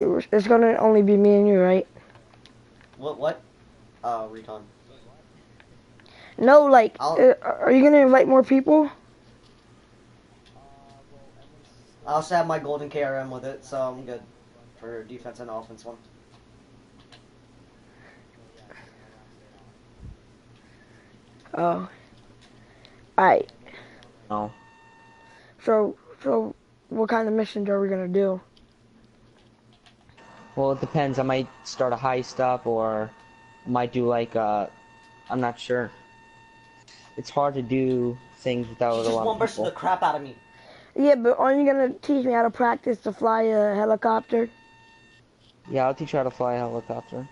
It's gonna only be me and you, right? What? Recon. No, like, I'll are you gonna invite more people? I also have my golden KRM with it, so I'm good for defense and offense one. Oh, alright. No. So, what kind of missions are we gonna do? Well, it depends. I might start a heist up or might do like I'm not sure. It's hard to do things without She a just lot of one bursted the people. crap out of me. Yeah, but aren't you gonna teach me how to practice to fly a helicopter? Yeah, I'll teach you how to fly a helicopter.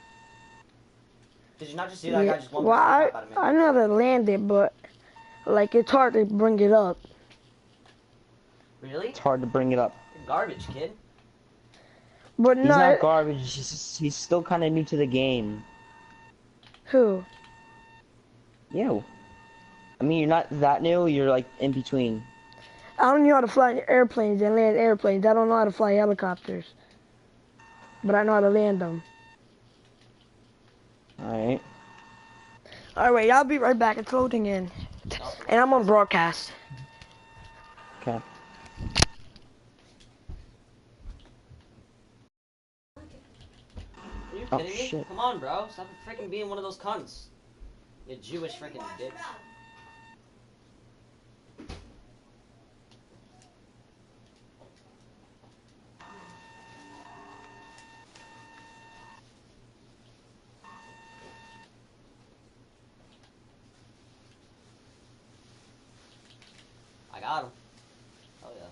Did you not just see that Yeah. guy just one Well, bursted the I crap out of me? I know how to land it, but like it's hard to bring it up. Really? It's hard to bring it up. You're garbage, kid. But He's no, not garbage. He's still kind of new to the game. who? You. I mean, you're not that new. You're like in between. I don't know how to fly airplanes and land airplanes. I don't know how to fly helicopters, but I know how to land them. All right. All right, I'll be right back. It's loading in, Oh, and I'm on broadcast. Okay. are you Oh kidding me? shit. Come on, bro. Stop freaking being one of those cunts. You Jewish freaking dick. I got him. Oh yeah.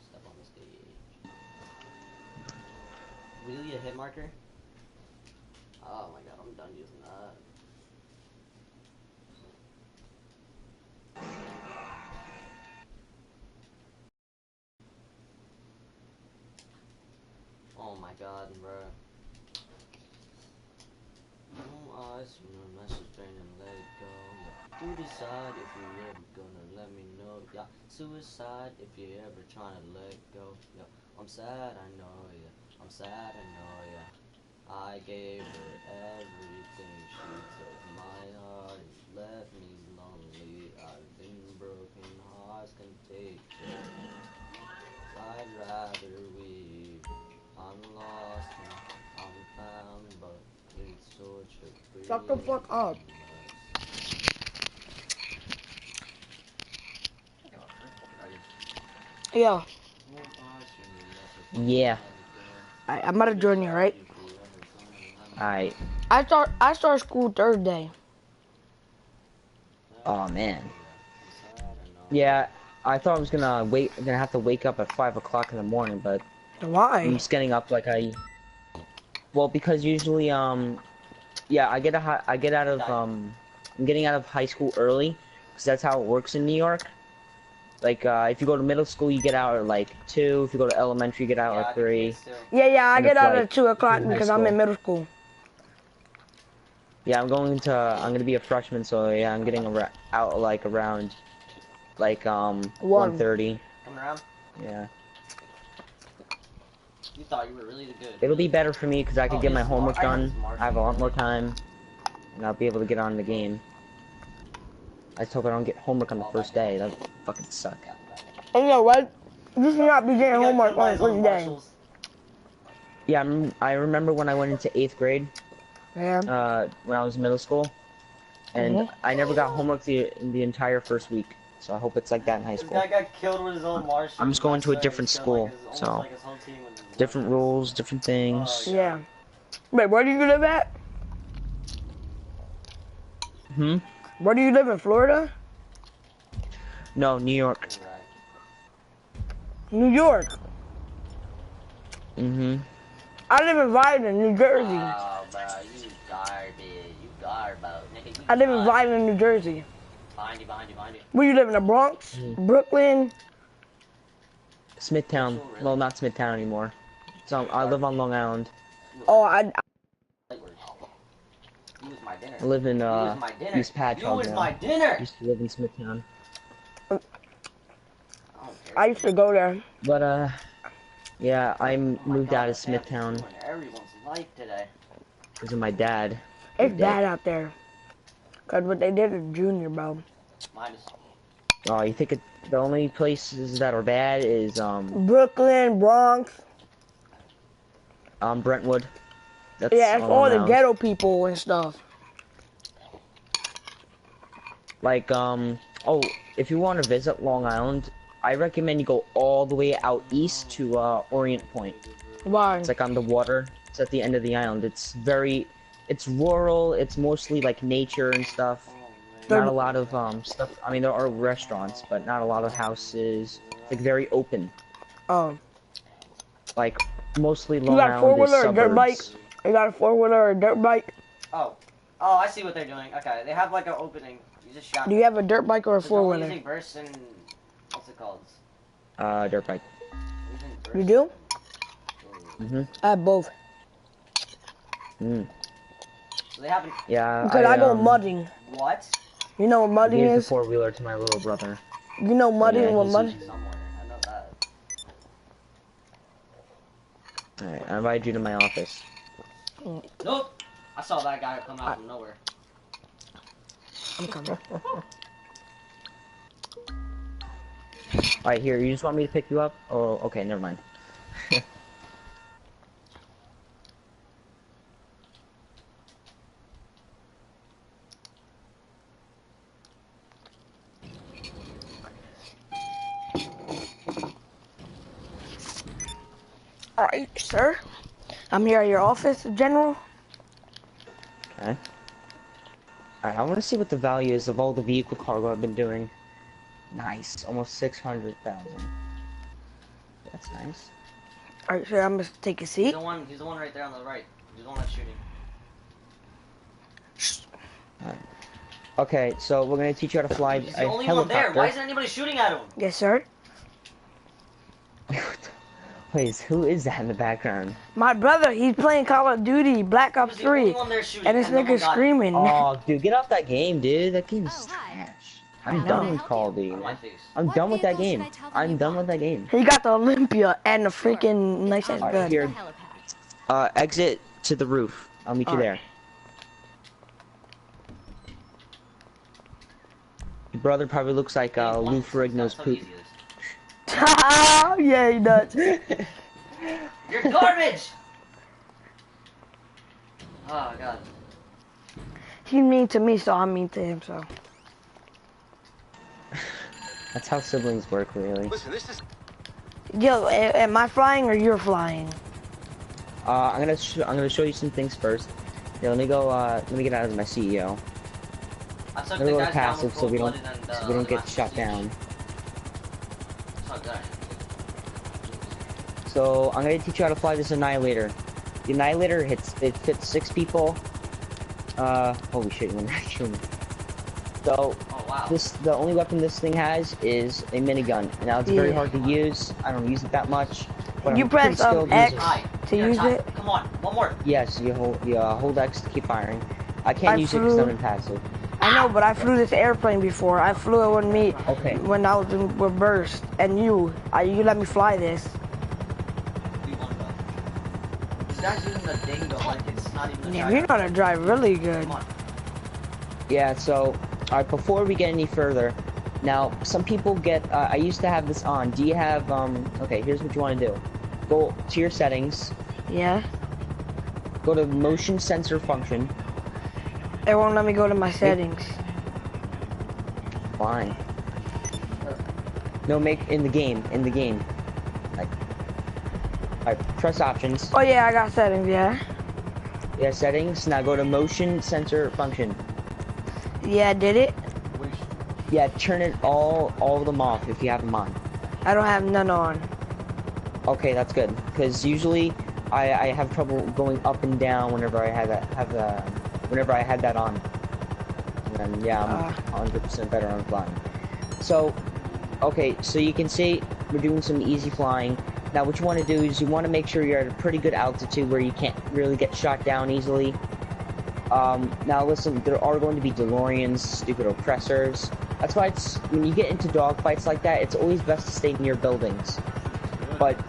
Step on the stage. Really a hit marker? Oh my god, I'm done using that. Oh my god, bro. No eyes, no message, pain and let it go. Yeah. You decide if you're ever gonna let me know. Yeah. Suicide if you're ever trying to let go. Yeah. I'm sad, I know. Yeah. I'm sad, I know. Yeah. I gave her everything. She took my heart and left me lonely. I've been broken, hearts can take it. I'd rather weep. I'm lost and I'm found, but it's such a Shut the pretty fuck up. Yo, Yeah. I'm about to join you, right? All right. I start school Thursday. Oh man. Yeah. I thought I was gonna have to wake up at 5 o'clock in the morning, but I'm Why? just getting up like well, because usually yeah, I get out of I'm getting out of high school early because that's how it works in New York. Like if you go to middle school, you get out at like 2. If you go to elementary, you get out at 3. Yeah, I And get it's out like at 2 o'clock in high because I'm in school. middle school. Yeah, I'm gonna be a freshman, so yeah, I'm getting out like around like 1. 1:30. Coming around? Yeah. You thought you were really the good. It'll Really be good. better for me because I Oh, could get my his homework I have his done. I have a Martian, lot more really. time, and I'll be able to get on the game. I just hope I don't get homework on the All first back in day. That Martians. would fucking suck. Yeah, back in. And you know what? You should not be getting He got homework killed by on the his own first day. marshals. Yeah, I remember when I went into 8th grade, Yeah. when I was in middle school, and I never got homework the entire first week. So I hope it's like that in high This school. guy got killed with his own I'm marshals. just going I to a swear, he different just killed like school, his almost so like his whole team with his different marshals. rules, different Oh things. god. Yeah. Wait, where do you live at? Hmm? Where do you live in Florida? No, New York. Right. New York. Mm-hmm. I live in Violin, New Jersey. Oh, bro, you garbage. You garbo. Nigga, you I live in garbage. Violin, New Jersey. Behind you, behind you, behind you. Where you live in the Bronx? Brooklyn? Smithtown. Mitchell, really? Well, not Smithtown anymore. So I live on Long Island. Oh, I You was my dinner. I live in You was my dinner. East Patchogue You was now. my dinner. Used to live in Smithtown. I don't I used to go there. But yeah, I Oh my moved God, out of the app is Smithtown ruining everyone's life today. because of my dad. It's bad out there. Cause what they did is Junior, bro. Mine is. Oh, you think the only places that are bad is Brooklyn, Bronx. Brentwood. That's Yeah, it's all the around. ghetto people and stuff. Like oh, if you want to visit Long Island, I recommend you go all the way out east to Orient Point. Why? It's like on the water. It's at the end of the island. It's rural. It's mostly like nature and stuff. Not a lot of stuff. I mean, there are restaurants, but not a lot of houses. It's like very open. Oh. Like mostly You Long got a Island is four-wheeler or a dirt bike? suburbs. You got a 4-wheeler or a dirt bike? Oh, I see what they're doing. Okay, they have like an opening. You just shot. Do you have a dirt bike or a So they're only 4-wheeler? using bursts and what's it called? Dirt bike. Using You bursts do? and- I have both. Mm. So they haven't. Yeah. Because I go mudding. What? You know what mudding Gave the is? 4-wheeler to my little brother. You know mudding, Yeah, what he's mudding? Somewhere. I know that. Alright, I invite you to my office. Nope. I saw that guy come out from nowhere. I'm coming. Alright, here, you just want me to pick you up? Oh, okay, never mind. Alright, sir. I'm here at your office, General. Okay. Alright, I want to see what the value is of all the vehicle cargo I've been doing. Nice, almost 600,000. That's nice. Alright, sir, I'm gonna take a seat. He's the one right there on the right. He's the one that's shooting. Okay, so we're gonna teach you how to fly He's a the only one there. helicopter. Why isn't anybody shooting at him? Yes, sir. Wait, who is that in the background? My brother, he's playing Call of Duty, Black He Ops was the only 3. one there shooting, And this no one nigga's got him. screaming. Oh, dude, get off that game, dude. That game's Oh, hi. trash. I'm done with Call of Duty. On my face. I'm What done with that vehicle game. should I tell them I'm you done with want? that game. He got the Olympia and the freaking nice ass Alright, gun. here. Helipad. Exit to the roof. I'll meet you there. Your brother probably looks like Lou Ferrigno's That's how poop. easy it is. Yeah, he does. You're garbage! Oh god. He's mean to me, so I'm mean to him, so. That's how siblings work, really. Listen, this is Yo, am I flying or you're flying? I'm gonna show you some things first. Yeah, let me go. Let me get out of my CEO. I took Let me the go to guys down passive with so we don't cold-blooded and, so we don't get Master shot Chief. down. So good. So I'm gonna teach you how to fly this Annihilator. The Annihilator fits 6 people. Holy shit, you went right through me. So Oh wow. the only weapon this thing has is a minigun. Now it's very Yeah. hard to use. I don't use it that much. But You I'm press, pretty skilled X. user. Hi. To Here, use Ty, it? Come on, one more. Yes, you hold X to keep firing. I can't I use it because I'm flew- in passive. I know, but I flew this airplane before. I flew it with me Okay. when I was in with Burst. And you let me fly this. We won though. This guy's using the dingo like it's not even a Damn, you know how to drive really good. Come on. Yeah, so, alright, before we get any further, now, some people get, I used to have this on. Do you have, okay, here's what you want to do. Go to your settings, Yeah? go to motion sensor function, It won't let me go to my settings. fine. No, in the game. Like, alright, press options. Oh yeah, I got settings, yeah? Yeah, settings, now go to motion sensor function. Yeah, I did it. Yeah, turn it all of them off if you have them on. I don't have none on. Okay, that's good. Because usually I have trouble going up and down whenever I had that on. And then, yeah, I'm 100% better on flying. So, okay, so you can see we're doing some easy flying. Now, what you want to do is you want to make sure you're at a pretty good altitude where you can't really get shot down easily. Now listen, there are going to be DeLoreans, stupid oppressors. That's why it's when you get into dogfights like that, it's always best to stay near buildings. But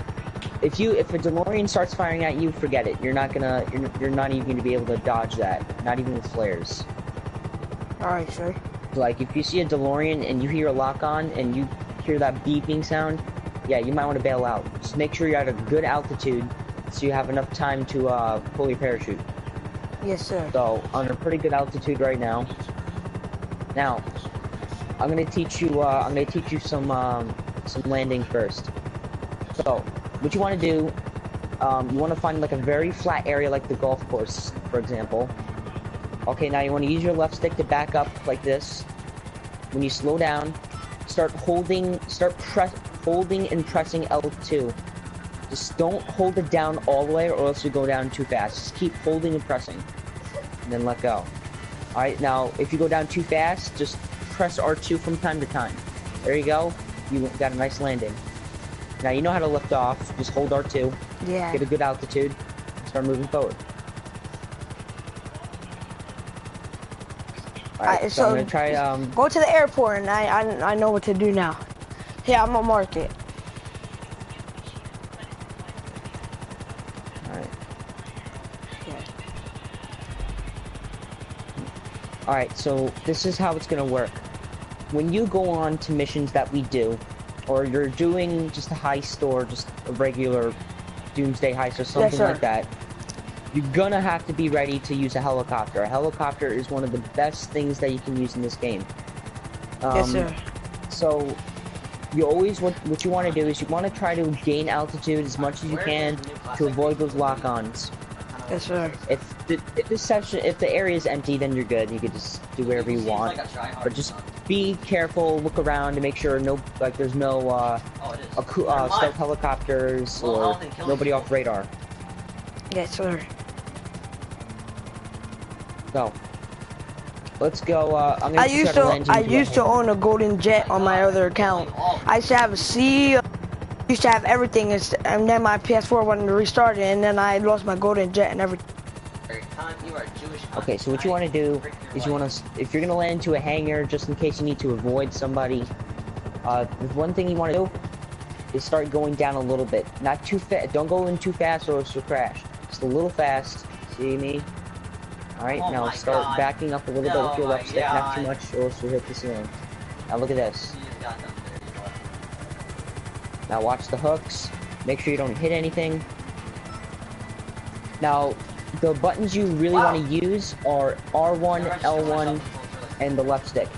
if a DeLorean starts firing at you, forget it. You're not even gonna be able to dodge that. Not even with flares. Alright, sure. Like if you see a DeLorean and you hear a lock on and you hear that beeping sound, yeah, you might want to bail out. Just make sure you're at a good altitude so you have enough time to pull your parachute. Yes, sir. So on a pretty good altitude right now. Now, I'm gonna teach you some landing first. So what you want to do, you want to find like a very flat area like the golf course, for example. Okay, now you want to use your left stick to back up like this. When you slow down, start holding and pressing L2. Just don't hold it down all the way or else you go down too fast. Just keep holding and pressing. And then let go. Alright, now if you go down too fast, just press R2 from time to time. There you go. You got a nice landing. Now you know how to lift off. Just hold R2. Yeah. Get a good altitude. Start moving forward. Alright, so I'm gonna try go to the airport and I know what to do now. Here, I'm gonna mark it. Alright. Okay. Alright, so this is how it's gonna work. When you go on to missions that we do, or you're doing just a heist or just a regular doomsday heist or something like that, you're gonna have to be ready to use a helicopter. A helicopter is one of the best things that you can use in this game. Yes, sir. So, you always, what you want to do is you want to try to gain altitude as much as you can to avoid those lock-ons. Yes, sir. If the area is empty, then you're good. You can just do whatever you want. But just be careful, look around to make sure there's no stealth helicopters or nobody off radar. Yes, sir. So, let's go. I used to own a Golden Jet on my other account. I used to have a C. Used to have everything, and then my PS4 wanted to restart it, and then I lost my Golden Jet and everything. Okay, so what you want to do is if you're gonna land into a hangar, just in case you need to avoid somebody, the one thing you want to do is start going down a little bit. Not too fast. Don't go in too fast or else you'll crash. Just a little fast. See me? Alright, now start backing up a little bit with your left stick, not too much, or else you'll hit the ceiling. Now look at this. Now watch the hooks. Make sure you don't hit anything. Now, the buttons you really want to use are R1, L1, and the left stick.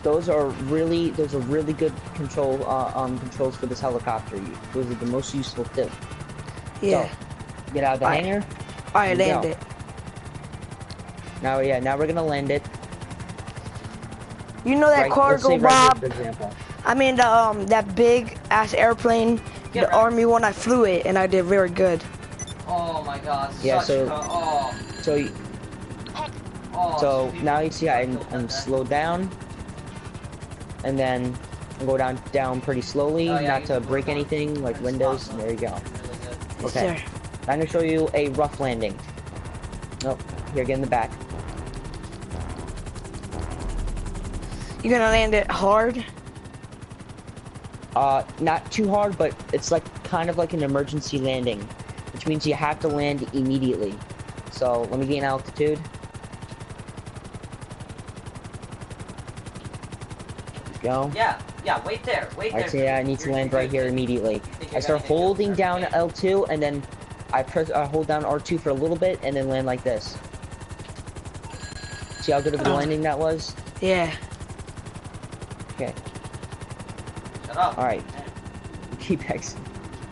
Those are really good controls for this helicopter. Those are the most useful too. Yeah. So, get out of the hangar. I landed. Now we're gonna land it. You know that cargo, Bob? For example. I mean that big ass airplane, the Army one. I flew it and I did very good. Oh my God. Yeah. So now you see I'm slowed down, and then I'll go down pretty slowly, not to break anything like windows. And there you go. Okay. Yes, I'm gonna show you a rough landing. Nope. Here, get in the back. You gonna land it hard? Not too hard, but it's like kind of like an emergency landing, which means you have to land immediately. So let me gain altitude. Go. Yeah, wait there, I'd say I need to land right here immediately. I start holding down L2 and then I hold down R2 for a little bit and then land like this. See how good of a landing that was? Yeah. Okay. Shut up. Alright. Keep X.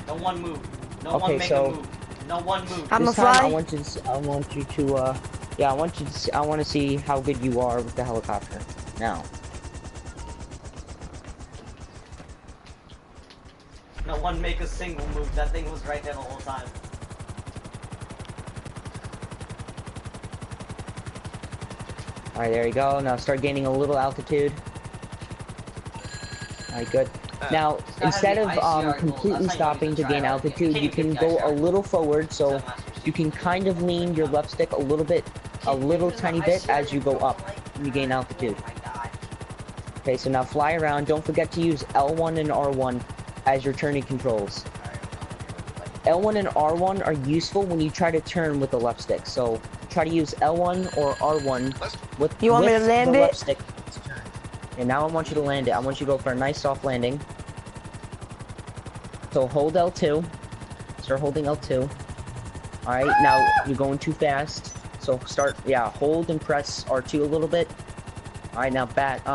No one move. No one make a move. No one move. I'm this a fly. time I want you to yeah, I want to see how good you are with the helicopter. Now. No one make a single move. That thing was right there the whole time. Alright, there you go. Now start gaining a little altitude. Alright, good. Now, instead of completely stopping to gain altitude, you can go a little forward, so you can kind of lean your left stick a little bit, a little tiny bit as you go up and you gain altitude. Okay, so now fly around. Don't forget to use L1 and R1 as your turning controls. L1 and R1 are useful when you try to turn with the left stick. So try to use L1 or R1 with, You want me to land the it? left stick to turn. And now I want you to land it. I want you to go for a nice soft landing. So hold L2. Start holding L2. Alright, now you're going too fast. So hold and press R2 a little bit. Alright, now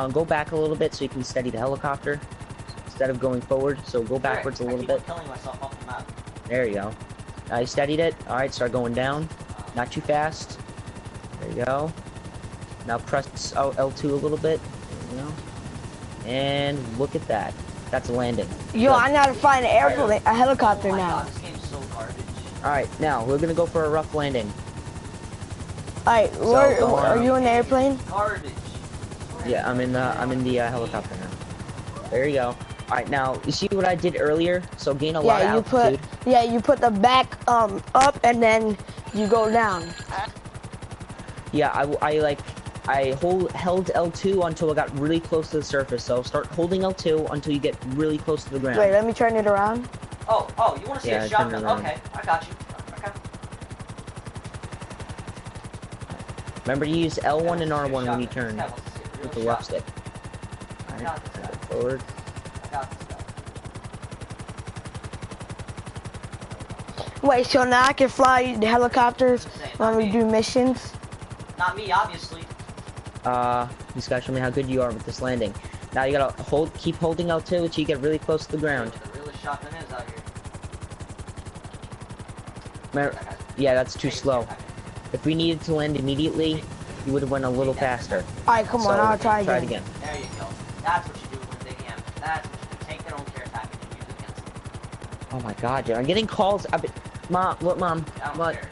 go back a little bit so you can steady the helicopter. Instead of going forward, so go backwards a little bit. Killing myself off the map. There you go. Now you steadied it. Alright, start going down. Not too fast. There you go. Now press L2 a little bit. There you go. And look at that. That's a landing. Yo, Good. I know how to find an airplane, a helicopter Oh my now. God, this game's so garbage. Alright, now we're gonna go for a rough landing. Alright, go on. are you in the airplane? Garbage. Yeah, I'm in the helicopter now. There you go. Alright, now you see what I did earlier? So gain a lot of altitude. You put the back up and then you go down. Yeah, I held L2 until I got really close to the surface. So start holding L2 until you get really close to the ground. Wait, let me turn it around. Oh, you want to see Yeah, a turn shotgun? around. Okay, I got you. Okay. Remember to use L1 and R1 when you Shotgun. turn This guy wants to see a real with the left shotgun. stick. I Alright, got this turn guy. it forward. I got this guy. Wait, so now I can fly the helicopters Insane, when not we me. do missions? Not me, obviously. Just gotta show me how good you are with this landing. Now you gotta keep holding L2 until you get really close to the ground. The realest shotgun is out here. Remember, That guy's- yeah, that's too Take it, slow. take it. If we needed to land immediately, you would have went a little faster. Alright, come on, So, I'll try again. again. There you go. That's what you do with Big M. That's what you do. Take their own care package and use it against them. Oh my god, dude, I'm getting calls. Mom, look, Mom. I don't What? care.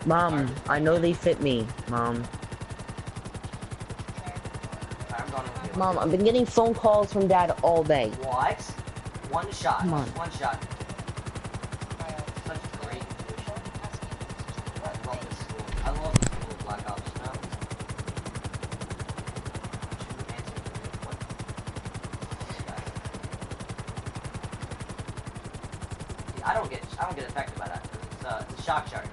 Mom, I know they fit me, Mom. Alright, I'm going with you. Mom, I've been getting phone calls from Dad all day. What? One shot. Come on. One shot. Such a great mission. I love this school. I love this school of Black Ops now. I don't get affected by that. It's a shock charge.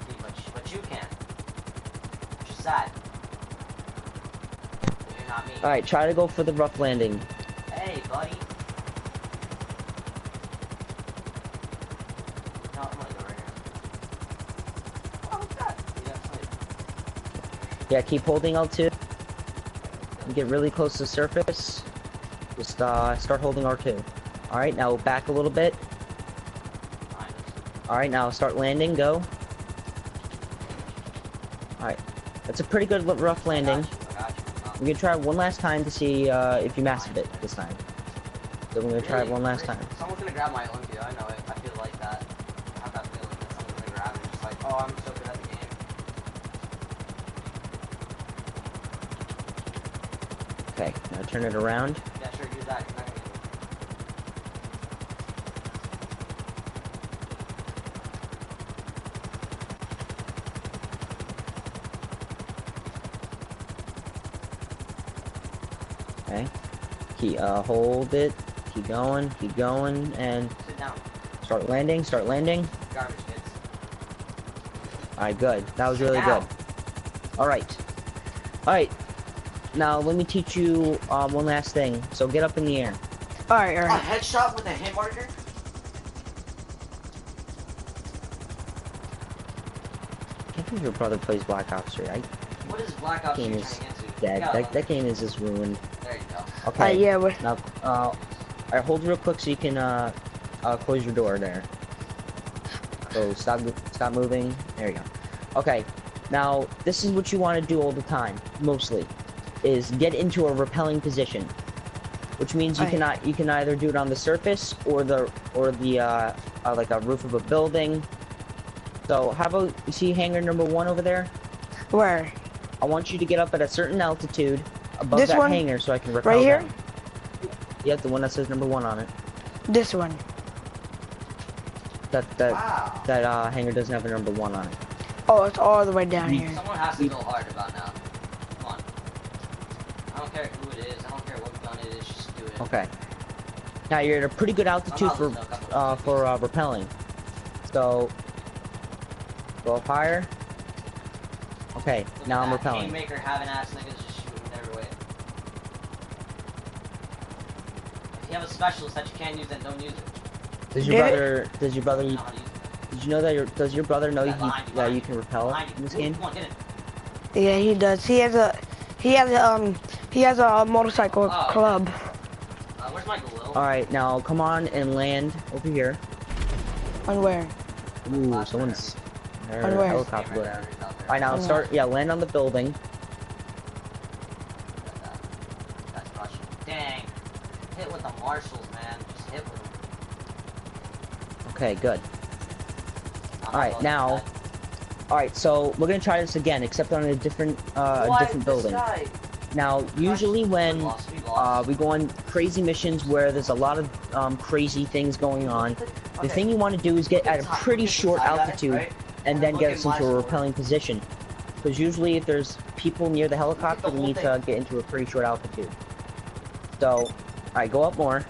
See, but you can. Which is sad. You're not me. Alright, try to go for the rough landing. Hey, buddy. No, I'm gonna go right here. Oh, what's that? You got something. Yeah, keep holding L2. You get really close to the surface. Just start holding R2. Alright, now back a little bit. Fine. Alright, now start landing, go. Alright, that's a pretty good rough landing. I got you. We're gonna try it one last time to see if you mastered it this time. So we're gonna try it one last time. Someone's gonna grab my Olympia, I know it. I feel like that. I have that feeling that someone's gonna grab it and just like, oh, I'm so good at the game. Okay, now turn it around. Yeah, sure, use that. You're not gonna get it. Okay. Hold it. Keep going, and Sit down. start landing. Garbage kids. Alright, good. That was Sit really down. good. Alright. Now let me teach you one last thing. So get up in the air. Alright, A alright. headshot with a hit marker? I can't believe your brother plays Black Ops 3. What is Black Ops Game turning is into? dead. Yeah, That game is just ruined. there you go. Okay. Yeah, we're... Now, alright, hold real quick so you can close your door there. So stop moving. There you go. Okay. Now this is what you want to do all the time, mostly, is get into a repelling position, which means you can either do it on the surface or the like a roof of a building. So how about you see hangar number 1 over there? Where? I want you to get up at a certain altitude above This that one? hangar so I can repel Right here? down. Yep, the one that says number 1 on it. This one. That Wow. hangar doesn't have a number 1 on it. Oh, it's all the way down here. Someone has to go hard about now. Come on. I don't care who it is. I don't care what gun it is. Just do it. Okay. Now you're at a pretty good altitude for rappelling. So go up higher. Okay, Look now at I'm that rappelling. Haymaker having ass niggas just shooting every way. If you have a specialist that you can't use, then don't use it. Does your brother You know how to use it. did you know that does your brother know that you can rappel Behind in this you. game? Come on, get it. Yeah, he does. He has a motorcycle club. Where's my glue? Alright, now come on and land over here. On where? Ooh, someone's On where? helicopter go down. Alright, now land on the building. That's Russian. Dang. Hit with the marshals, man. Just hit with them. Okay, good. Alright, now alright, so we're gonna try this again, except on a different building. Now, usually when we go on crazy missions where there's a lot of crazy things going on, the thing you want to do is get at a pretty short altitude and then get us into a rappelling position. Because usually if there's people near the helicopter, we need to get into a pretty short altitude. So, alright, go up more.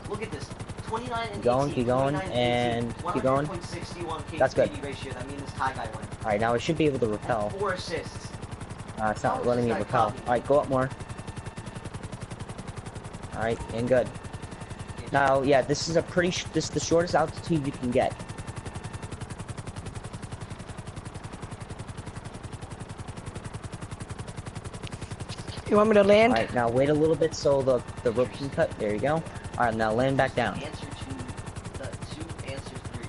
Look at this. 29 and Keep going, and keep going. That's good. Ratio. That means this Thai guy won. Alright, now I should be able to rappel. 4 assists. It's not letting me rappel. Alright, go up more. Alright, and good. Now, yeah, this is this is the shortest altitude you can get. You want me to land? Alright, now wait a little bit so the rope can cut. There you go. Alright, now land back down. Answer 2, answer 3.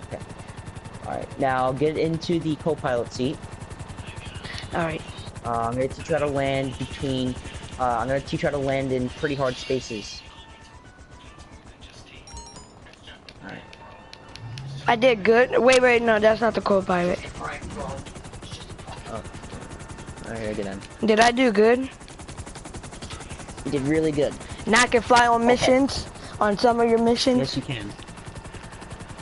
Okay. Alright, now get into the co-pilot seat. Alright. I'm gonna teach you how to land between. I'm gonna teach you how to land in pretty hard spaces. Alright. I did good. Wait, no, that's not the co-pilot. Alright, bro. Alright, get in. Did I do good? You did really good. Now I can fly on missions, on some of your missions. Yes, you can.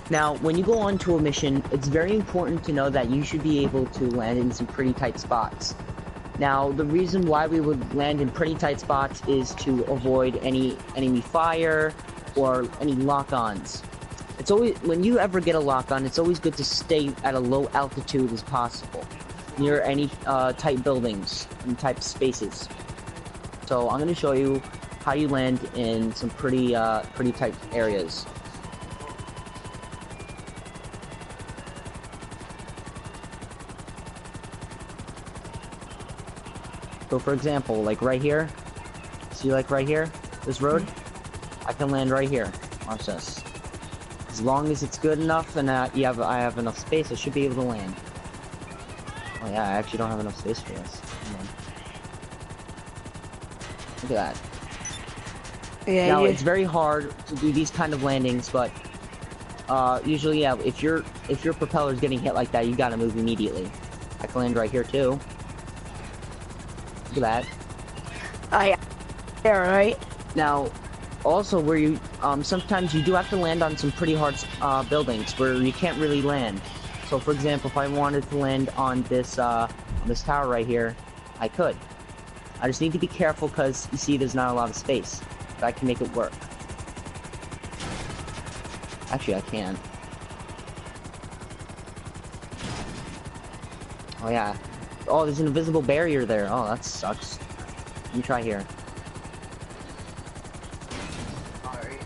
Now, when you go onto a mission, it's very important to know that you should be able to land in some pretty tight spots. Now, the reason why we would land in pretty tight spots is to avoid any enemy fire or any lock-ons. It's always, when you ever get a lock-on, it's always good to stay at a low altitude as possible, near any tight buildings and tight spaces. So I'm going to show you how you land in some pretty tight areas. So for example, like right here, see like right here, this road, I can land right here. Watch this. As long as it's good enough and I have enough space, I should be able to land. Oh yeah, I actually don't have enough space for this. Come on. Look at that. Yeah. Now it's very hard to do these kind of landings, but usually, yeah, if your propeller's getting hit like that, you gotta move immediately. I can land right here too. Look at that. Yeah, right. Now, also where you sometimes you do have to land on some pretty hard buildings where you can't really land. So, for example, if I wanted to land on this tower right here, I could. I just need to be careful because you see, there's not a lot of space. But I can make it work. Actually, I can. Oh yeah. Oh, there's an invisible barrier there. Oh, that sucks. Let me try here. Alright,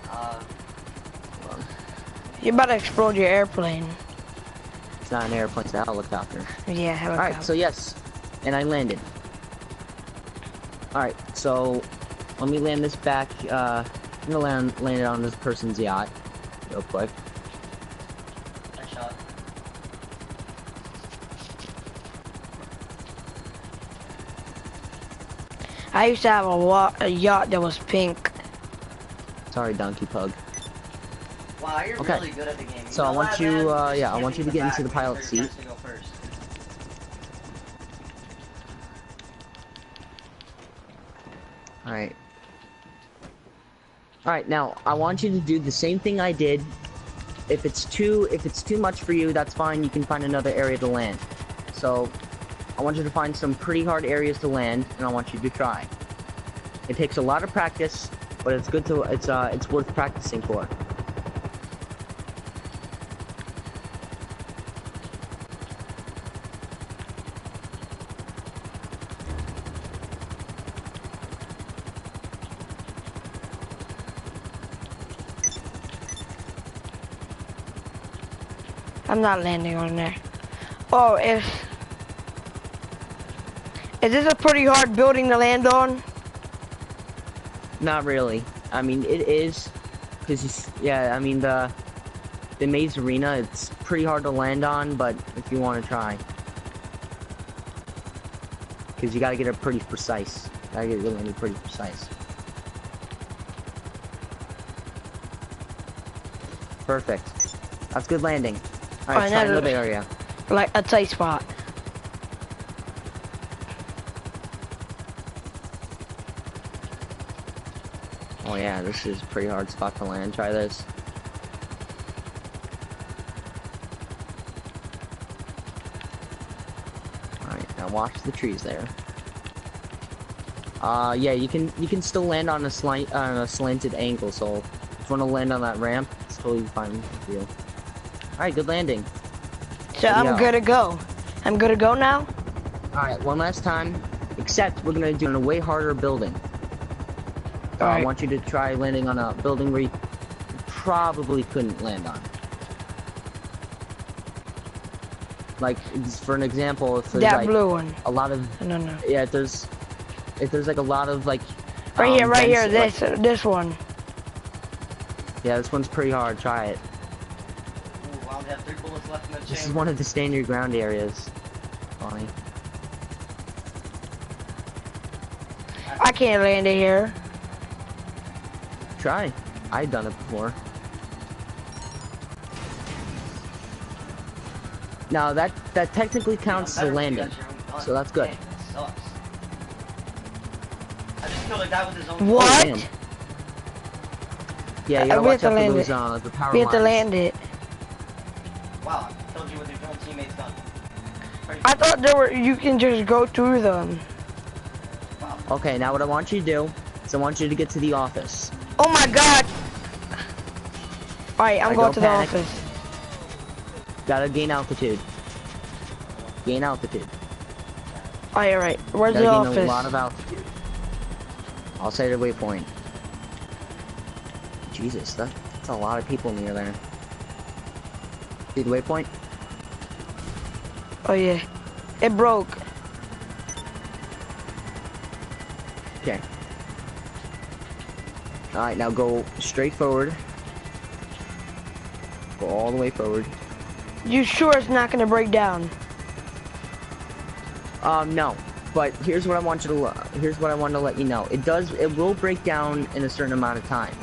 You're about to explode your airplane. It's not an airplane, it's a helicopter. Yeah, helicopter. Alright, so yes. And I landed. Alright, so let me land this back. I'm gonna land it on this person's yacht real quick. nice shot. I used to have a yacht that was pink. Sorry, Donkey Pug. Wow, you're Okay. really good at the game. So I want you, yeah, I want you to get into the pilot seat. Alright. Alright, now, I want you to do the same thing I did if it's too much for you, that's fine. You can find another area to land. So I want you to find some pretty hard areas to land, and I want you to try. It takes a lot of practice, but it's good to it's worth practicing for. I'm not landing on there. Oh, is this a pretty hard building to land on? Not really. I mean, it is, because yeah. I mean, the maze arena, it's pretty hard to land on, but if you want to try, because you got to get it pretty precise. Gotta get your landing pretty precise. Perfect. That's good landing. All right, try another area. Like a tight spot. Oh yeah, this is a pretty hard spot to land. Try this. Alright, now watch the trees there. Yeah, you can still land on a slanted angle, so if you want to land on that ramp, it's totally fine with you. Alright, good landing. So I'm good to go. I'm good to go now? Alright, one last time. Except we're gonna do it in a way harder building. I want you to try landing on a building where you probably couldn't land on. Like, for an example, if there's that like blue one. a lot of yeah, if there's like a lot of like right here, this one. Yeah, this one's pretty hard. Try it. Ooh, I only have 3 bullets left in the chamber. This is one of the stand your ground areas. Funny. I can't land it here. Try. I've done it before. Now that technically counts as a landing, so that's good. Dang, that sucks. I just feel like that was his own. What? Oh, yeah, you gotta watch out for those the power lines. We have to land it. Wow, I told you what your own teammates done. I thought you can just go through them. Wow. Okay, now what I want you to do is I want you to get to the office. Oh my god! Alright, I'm going to the panic. office. Gotta gain altitude. Gain altitude. Alright. Where's Gotta the gain office? a lot of altitude. I'll say the waypoint. Jesus, that's a lot of people near there. See the waypoint? Oh yeah. It broke. Okay. Alright, now go straight forward. Go all the way forward. You sure it's not gonna break down? No. But here's what I want you to here's what I want to let you know. It will break down in a certain amount of time.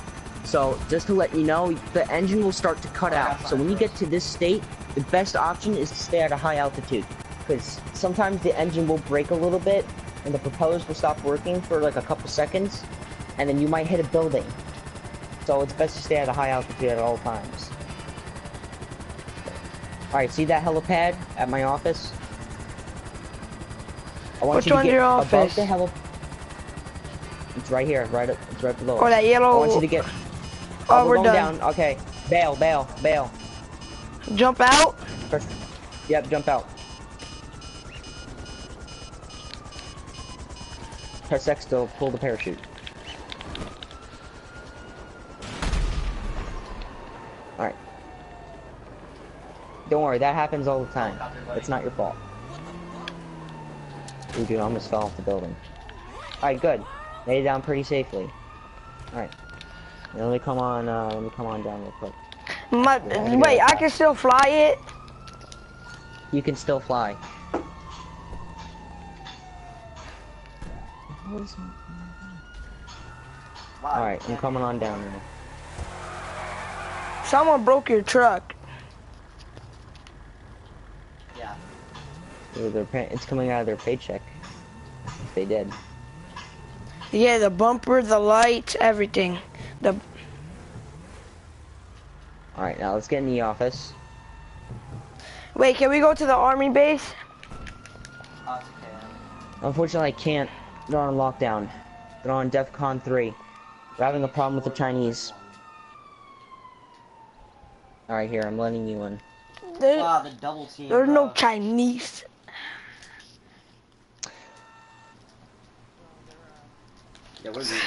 So just to let you know, the engine will start to cut out. So when you get to this state, the best option is to stay at a high altitude, because sometimes the engine will break a little bit and the propellers will stop working for like a couple seconds, and then you might hit a building. So it's best to stay at a high altitude at all times. Alright, see that helipad at my office? I want Which you to one's get your above office? the helipad. It's right here, it's right below. Or that yellow. I want you to get. Oh, we're going done. down. Okay, bail. Jump out. Yep, jump out. Press X to pull the parachute. Alright. Don't worry, that happens all the time. It's not your fault. Ooh, dude, I almost fell off the building. Alright, good. Made it down pretty safely. Alright. Let me come on down real quick. Wait, I can still fly it? You can still fly. Alright, I'm coming on down now. Someone broke your truck. Yeah. It's coming out of their paycheck. If they did. Yeah, the bumper, the lights, everything. Alright, now let's get in the office. Wait, can we go to the army base? Okay. Unfortunately, I can't. They're on lockdown. They're on DEFCON 3. We're having a problem with the Chinese. Alright, here, I'm letting you in. Wow, the double team. There's no bro. Chinese. Yeah, we're leaving.